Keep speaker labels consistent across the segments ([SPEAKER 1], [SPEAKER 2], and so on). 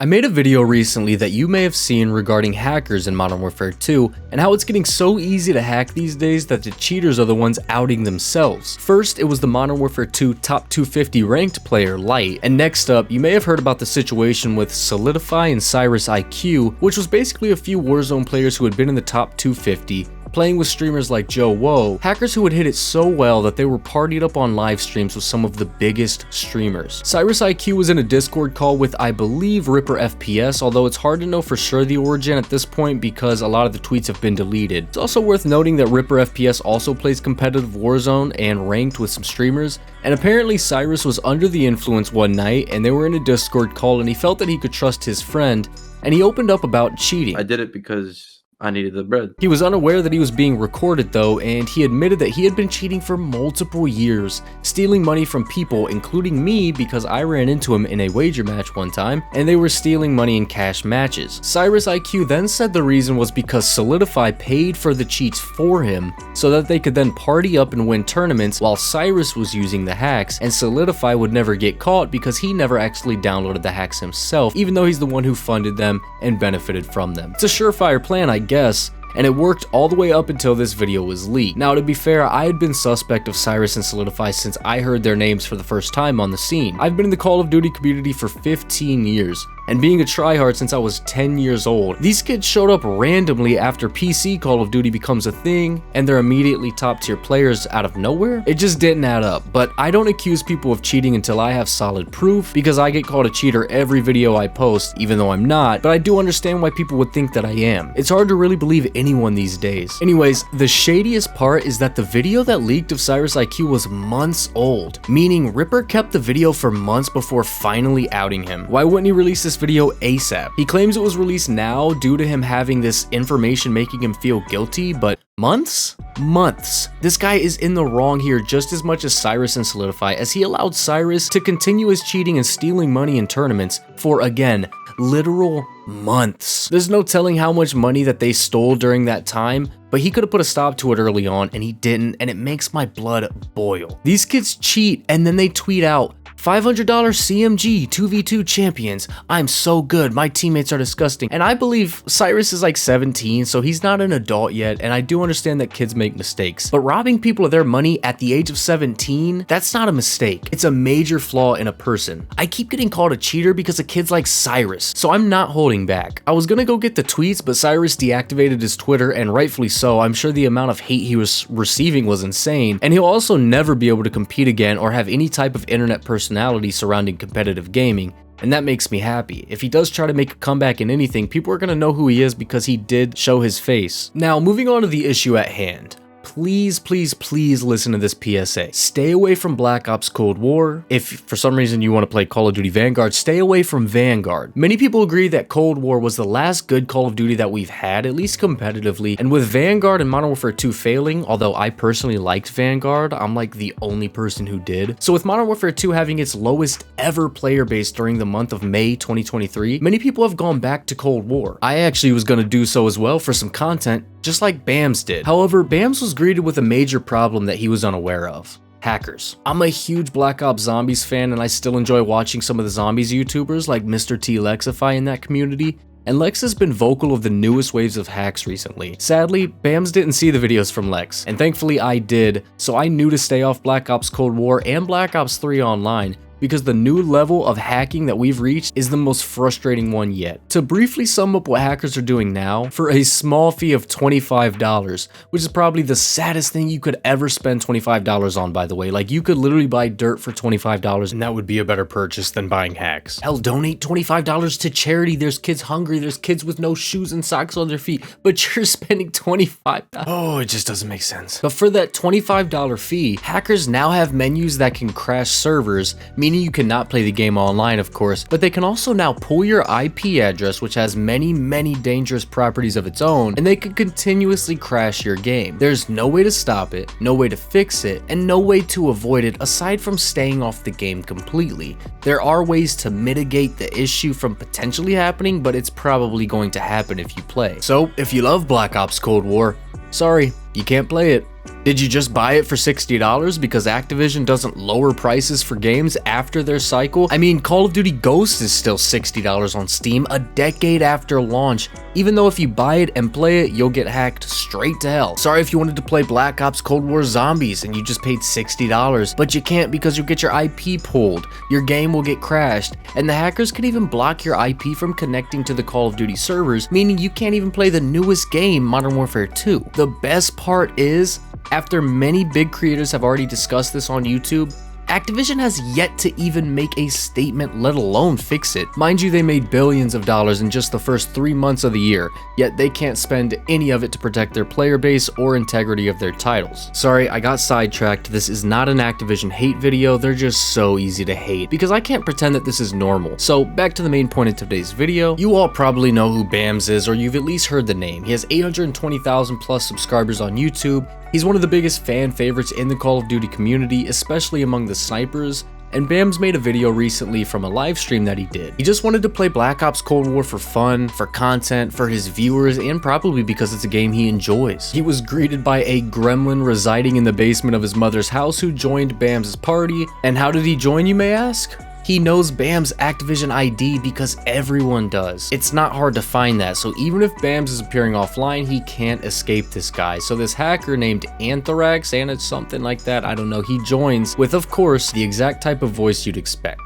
[SPEAKER 1] I made a video recently that you may have seen regarding hackers in Modern Warfare 2 and how it's getting so easy to hack these days that the cheaters are the ones outing themselves. First, it was the Modern Warfare 2 top 250 ranked player Light, and next up, you may have heard about the situation with Solidify and Cyrus IQ, which was basically a few Warzone players who had been in the top 250, playing with streamers like Joe Woe, hackers who had hit it so well that they were partied up on live streams with some of the biggest streamers. Cyrus IQ was in a Discord call with, I believe, Ripper FPS, although it's hard to know for sure the origin at this point because a lot of the tweets have been deleted. It's also worth noting that Ripper FPS also plays competitive Warzone and ranked with some streamers, and apparently Cyrus was under the influence one night and they were in a Discord call and he felt that he could trust his friend, and he opened up about cheating.
[SPEAKER 2] I did it because I needed the bread.
[SPEAKER 1] He was unaware that he was being recorded though, and he admitted that he had been cheating for multiple years, stealing money from people, including me because I ran into him in a wager match one time, and they were stealing money in cash matches. Cyrus IQ then said the reason was because Solidify paid for the cheats for him so that they could then party up and win tournaments while Cyrus was using the hacks, and Solidify would never get caught because he never actually downloaded the hacks himself, even though he's the one who funded them and benefited from them. It's a surefire plan, I guess, and it worked all the way up until this video was leaked. Now, to be fair, I had been suspect of Cyrus and Solidify since I heard their names for the first time on the scene. I've been in the Call of Duty community for 15 years, and being a tryhard since I was 10 years old. These kids showed up randomly after PC Call of Duty becomes a thing, and they're immediately top tier players out of nowhere. It just didn't add up, but I don't accuse people of cheating until I have solid proof, because I get called a cheater every video I post, even though I'm not, but I do understand why people would think that I am. It's hard to really believe anyone these days. Anyways, the shadiest part is that the video that leaked of Cyrus IQ was months old, meaning Ripper kept the video for months before finally outing him. Why wouldn't he release this video ASAP? He claims it was released now due to him having this information making him feel guilty, but months? Months. This guy is in the wrong here just as much as Cyrus and Solidify, as he allowed Cyrus to continue his cheating and stealing money in tournaments for, again, literal months. There's no telling how much money that they stole during that time, but he could have put a stop to it early on and he didn't, and it makes my blood boil. These kids cheat and then they tweet out, $500 CMG 2v2 champions. I'm so good. My teammates are disgusting. And I believe Cyrus is like 17, so he's not an adult yet, and I do understand that kids make mistakes. But robbing people of their money at the age of 17, that's not a mistake. It's a major flaw in a person. I keep getting called a cheater because of kids like Cyrus, so I'm not holding back. I was gonna go get the tweets, but Cyrus deactivated his Twitter, and rightfully so. I'm sure the amount of hate he was receiving was insane, and he'll also never be able to compete again or have any type of internet personality surrounding competitive gaming, and that makes me happy. If he does try to make a comeback in anything, people are going to know who he is because he did show his face. Now, moving on to the issue at hand. Please, please, please listen to this PSA. Stay away from Black Ops Cold War. If for some reason you want to play Call of Duty Vanguard, stay away from Vanguard. Many people agree that Cold War was the last good Call of Duty that we've had, at least competitively, and with Vanguard and Modern Warfare 2 failing, although I personally liked Vanguard, I'm like the only person who did. So with Modern Warfare 2 having its lowest ever player base during the month of May 2023, many people have gone back to Cold War. I actually was going to do so as well for some content, just like BAMS did. However, BAMS was greeted with a major problem that he was unaware of. Hackers. I'm a huge Black Ops Zombies fan, and I still enjoy watching some of the Zombies YouTubers like Mr. T Lexify in that community, and Lex has been vocal of the newest waves of hacks recently. Sadly, BAMS didn't see the videos from Lex, and thankfully I did, so I knew to stay off Black Ops Cold War and Black Ops 3 online, because the new level of hacking that we've reached is the most frustrating one yet. To briefly sum up what hackers are doing now, for a small fee of $25, which is probably the saddest thing you could ever spend $25 on, by the way. Like, you could literally buy dirt for $25 and that would be a better purchase than buying hacks. Hell, donate $25 to charity. There's kids hungry, there's kids with no shoes and socks on their feet, but you're spending $25. Oh, it just doesn't make sense. But for that $25 fee, hackers now have menus that can crash servers, meaning you cannot play the game online, of course, but they can also now pull your IP address, which has many dangerous properties of its own, and they can continuously crash your game. There's no way to stop it, no way to fix it, and no way to avoid it aside from staying off the game completely. There are ways to mitigate the issue from potentially happening, but it's probably going to happen if you play. So if you love Black Ops Cold War, sorry, you can't play it. Did you just buy it for $60 because Activision doesn't lower prices for games after their cycle? I mean, Call of Duty Ghosts is still $60 on Steam a decade after launch, even though if you buy it and play it, you'll get hacked straight to hell. Sorry if you wanted to play Black Ops Cold War Zombies and you just paid $60, but you can't because you'll get your IP pulled, your game will get crashed, and the hackers could even block your IP from connecting to the Call of Duty servers, meaning you can't even play the newest game, Modern Warfare 2. The best part is, after many big creators have already discussed this on YouTube, Activision has yet to even make a statement, let alone fix it. Mind you, they made billions of dollars in just the first 3 months of the year, yet they can't spend any of it to protect their player base or integrity of their titles. Sorry, I got sidetracked. This is not an Activision hate video. They're just so easy to hate because I can't pretend that this is normal. So back to the main point of today's video. You all probably know who BAMZ is, or you've at least heard the name. He has 820,000 plus subscribers on YouTube. He's one of the biggest fan favorites in the Call of Duty community, especially among the snipers, and BAMZ made a video recently from a live stream that he did. He just wanted to play Black Ops Cold War for fun, for content, for his viewers, and probably because it's a game he enjoys. He was greeted by a gremlin residing in the basement of his mother's house who joined BAMZ's party. And how did he join, you may ask? He knows BAMZ's Activision ID because everyone does. It's not hard to find that, so even if BAMZ is appearing offline, he can't escape this guy. So this hacker named Anthrax, and it's something like that, I don't know, he joins with, of course, the exact type of voice you'd expect.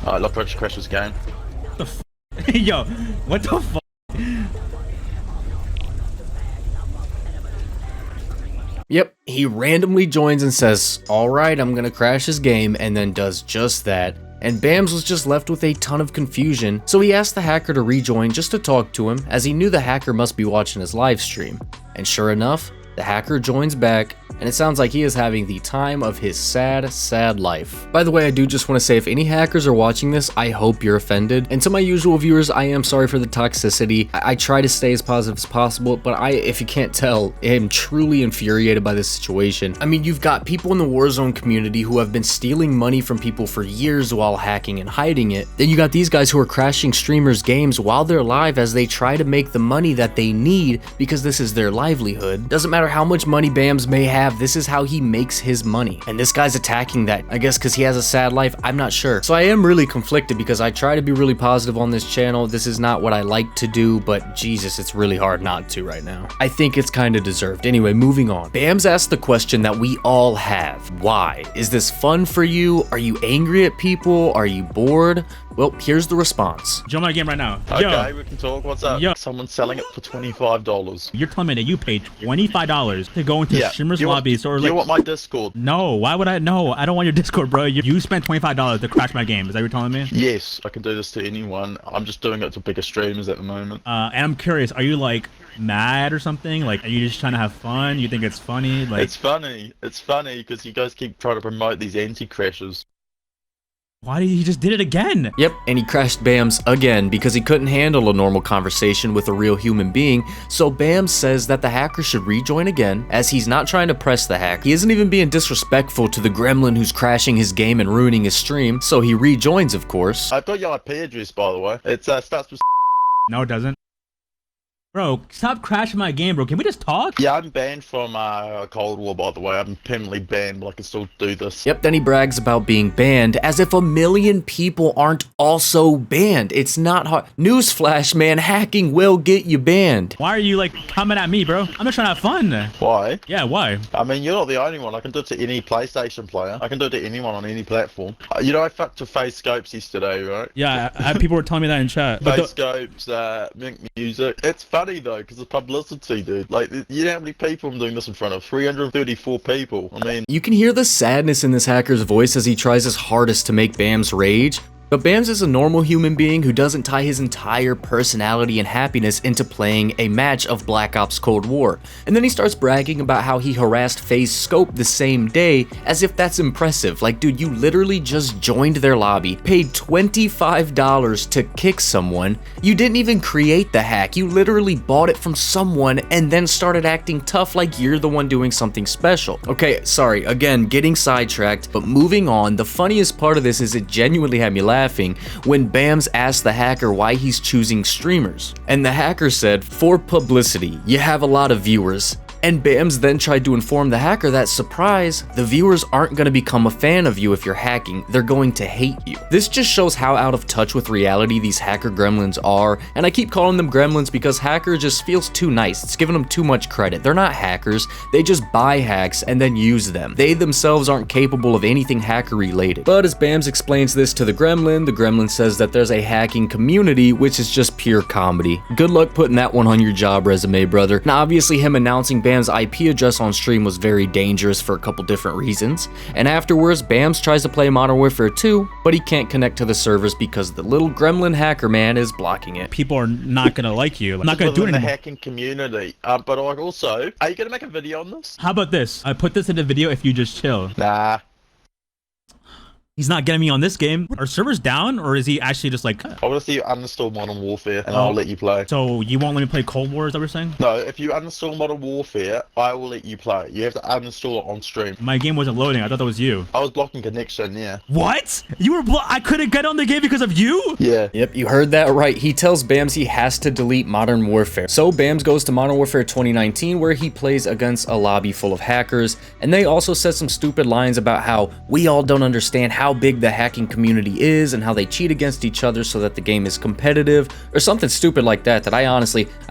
[SPEAKER 3] I love to crash this game.
[SPEAKER 4] What the f? Yo, what the f?
[SPEAKER 1] Yep, he randomly joins and says, alright, I'm gonna crash his game, and then does just that. And BAMZ was just left with a ton of confusion, so he asked the hacker to rejoin just to talk to him, as he knew the hacker must be watching his live stream. And sure enough, the hacker joins back, and it sounds like he is having the time of his sad, sad life. By the way, I do just want to say, if any hackers are watching this, I hope you're offended. And to my usual viewers, I am sorry for the toxicity. I try to stay as positive as possible, but if you can't tell, am truly infuriated by this situation. I mean, you've got people in the Warzone community who have been stealing money from people for years while hacking and hiding it. Then you got these guys who are crashing streamers' games while they're live as they try to make the money that they need because this is their livelihood. Doesn't matter how much money BAMZ may have, this is how he makes his money. And this guy's attacking that, I guess because he has a sad life, I'm not sure. So I am really conflicted because I try to be really positive on this channel. This is not what I like to do, but Jesus, it's really hard not to right now. I think it's kind of deserved. Anyway, moving on. BAMZ asked the question that we all have. Why? Is this fun for you? Are you angry at people? Are you bored? Well, here's the response.
[SPEAKER 4] Jump on a game right now.
[SPEAKER 3] Okay,
[SPEAKER 4] Yo,
[SPEAKER 3] we can talk. What's up?
[SPEAKER 4] Yo.
[SPEAKER 3] Someone's selling it for $25.
[SPEAKER 4] you're telling me that you paid $25 to go into streamers' lobbies or like?
[SPEAKER 3] You want my Discord?
[SPEAKER 4] No, why would I? No, I don't want your Discord, bro. You spent $25 to crash my game. Is that what you're telling me?
[SPEAKER 3] Yes, I can do this to anyone. I'm just doing it to bigger streamers at the moment.
[SPEAKER 4] And I'm curious, are you like mad or something? Like, are you just trying to have fun? You think it's funny? Like,
[SPEAKER 3] It's funny. It's funny because you guys keep trying to promote these anti-crashes.
[SPEAKER 4] why did he just did it again?
[SPEAKER 1] Yep, and he crashed BAMZ again because he couldn't handle a normal conversation with a real human being, so BAMZ says that the hacker should rejoin again, as he's not trying to press the hack. He isn't even being disrespectful to the gremlin who's crashing his game and ruining his stream, so he rejoins, of course.
[SPEAKER 3] I've got your IP address, by the way. It starts with...
[SPEAKER 4] No, it doesn't. Bro, stop crashing my game, bro. Can we just talk?
[SPEAKER 3] Yeah, I'm banned from Cold War, by the way. I'm permanently banned, but I can still do this.
[SPEAKER 1] Yep, then he brags about being banned, as if a million people aren't also banned. It's not hard. Newsflash, man, hacking will get you banned.
[SPEAKER 4] Why are you like coming at me, bro? I'm just trying to have fun.
[SPEAKER 3] Why?
[SPEAKER 4] Yeah, why?
[SPEAKER 3] I mean, you're not the only one. I can do it to any PlayStation player. I can do it to anyone on any platform. You know, I fucked to face scopes yesterday, right?
[SPEAKER 4] Yeah, people were telling me that in chat. But
[SPEAKER 3] Face scopes, Mink Music. It's funny though, because of publicity, dude. Like, you know how many people I'm doing this in front of? 334 people. I mean,
[SPEAKER 1] You can hear the sadness in this hacker's voice as he tries his hardest to make BAMZ rage. But BAMZ is a normal human being who doesn't tie his entire personality and happiness into playing a match of Black Ops Cold War. And then he starts bragging about how he harassed FaZe Scope the same day, as if that's impressive. Like, dude, you literally just joined their lobby, paid $25 to kick someone. You didn't even create the hack. You literally bought it from someone and then started acting tough like you're the one doing something special. Okay, sorry, again, getting sidetracked, but moving on. The funniest part of this is it genuinely had me laughing when BAMZ asked the hacker why he's choosing streamers. And the hacker said, for publicity, you have a lot of viewers. And BAMZ then tried to inform the hacker that, surprise, the viewers aren't going to become a fan of you if you're hacking, they're going to hate you. This just shows how out of touch with reality these hacker gremlins are, and I keep calling them gremlins because hacker just feels too nice. It's giving them too much credit. They're not hackers, they just buy hacks and then use them. They themselves aren't capable of anything hacker related. But as BAMZ explains this to the gremlin says that there's a hacking community, which is just pure comedy. Good luck putting that one on your job resume, brother. Now obviously him announcing BAM's IP address on stream was very dangerous for a couple different reasons, and afterwards BAMZ tries to play Modern Warfare 2, but he can't connect to the servers because the little gremlin hacker man is blocking it.
[SPEAKER 4] People are not gonna like you. Not gonna do it
[SPEAKER 3] in the
[SPEAKER 4] anymore.
[SPEAKER 3] hacking community. But like also, are you gonna make a video on this?
[SPEAKER 4] How about this? I put this in the video if you just chill.
[SPEAKER 3] Nah.
[SPEAKER 4] He's not getting me on this game. Are servers down, or is he actually just like...
[SPEAKER 3] I want to see you uninstall Modern Warfare, and I'll let you play.
[SPEAKER 4] So you won't let me play Cold War, is that what you're saying?
[SPEAKER 3] No, if you uninstall Modern Warfare, I will let you play. You have to uninstall it on stream.
[SPEAKER 4] My game wasn't loading. I thought that was you.
[SPEAKER 3] I was blocking connection, yeah.
[SPEAKER 4] What? You were I couldn't get on the game because of you?
[SPEAKER 3] Yeah.
[SPEAKER 1] Yep, you heard that right. He tells BAMZ he has to delete Modern Warfare. So BAMZ goes to Modern Warfare 2019 where he plays against a lobby full of hackers, and they also said some stupid lines about how we all don't understand how big the hacking community is and how they cheat against each other so that the game is competitive, or something stupid like that I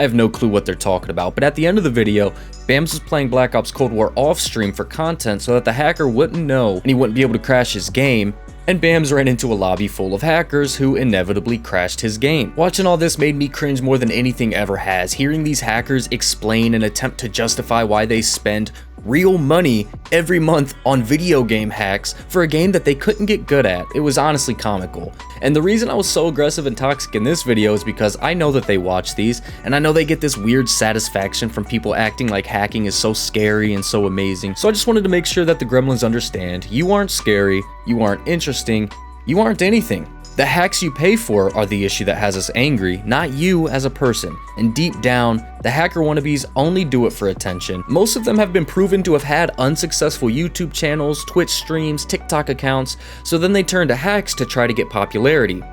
[SPEAKER 1] have no clue what they're talking about. But at the end of the video, BAMZ was playing Black Ops Cold War off stream for content so that the hacker wouldn't know and he wouldn't be able to crash his game, and BAMZ ran into a lobby full of hackers who inevitably crashed his game. Watching all this made me cringe more than anything ever has, hearing these hackers explain and attempt to justify why they spend real money every month on video game hacks for a game that they couldn't get good at. It was honestly comical. And the reason I was so aggressive and toxic in this video is because I know that they watch these, and I know they get this weird satisfaction from people acting like hacking is so scary and so amazing. So I just wanted to make sure that the gremlins understand you aren't scary, you aren't interesting, you aren't anything. The hacks you pay for are the issue that has us angry, not you as a person. And deep down, the hacker wannabes only do it for attention. Most of them have been proven to have had unsuccessful YouTube channels, Twitch streams, TikTok accounts, so then they turn to hacks to try to get popularity.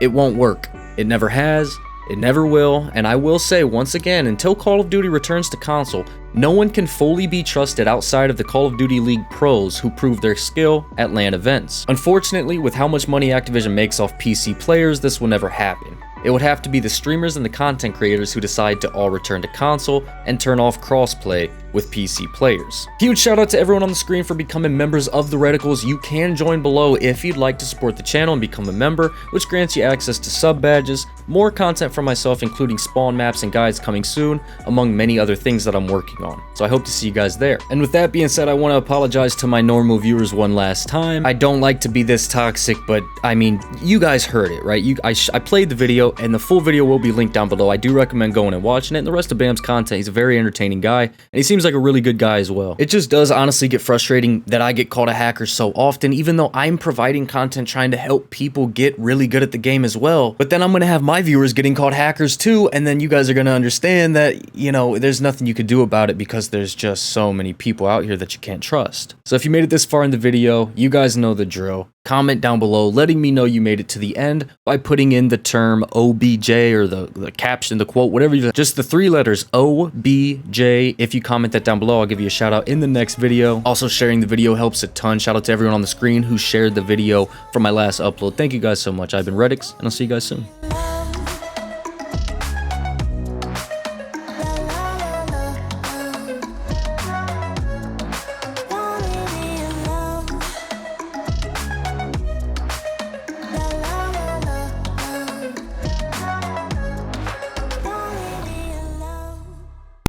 [SPEAKER 1] It won't work. It never has. It never will, and I will say once again, until Call of Duty returns to console, no one can fully be trusted outside of the Call of Duty League pros who prove their skill at LAN events. Unfortunately, with how much money Activision makes off PC players, this will never happen. It would have to be the streamers and the content creators who decide to all return to console and turn off crossplay with PC players. Huge shout out to everyone on the screen for becoming members of the Rehtycs. You can join below if you'd like to support the channel and become a member, which grants you access to sub badges, more content from myself including spawn maps and guides coming soon, among many other things that I'm working on. So I hope to see you guys there. And with that being said, I want to apologize to my normal viewers one last time. I don't like to be this toxic, but I mean, you guys heard it, right? I played the video, and the full video will be linked down below. I do recommend going and watching it, and the rest of BAM's content. He's a very entertaining guy, and he seems like a really good guy as well. It just does honestly get frustrating that I get called a hacker so often, even though I'm providing content trying to help people get really good at the game as well. But then I'm gonna have my viewers getting called hackers too, and then you guys are gonna understand that, you know, there's nothing you could do about it because there's just so many people out here that you can't trust. So if you made it this far in the video, you guys know the drill. Comment down below letting me know you made it to the end by putting in the term OBJ or the caption, the quote, whatever you, just the 3 letters OBJ. If you comment that down below, I'll give you a shout out in the next video. Also, sharing the video helps a ton. Shout out to everyone on the screen who shared the video from my last upload. Thank you guys so much. I've been Rehtycs, and I'll see you guys soon.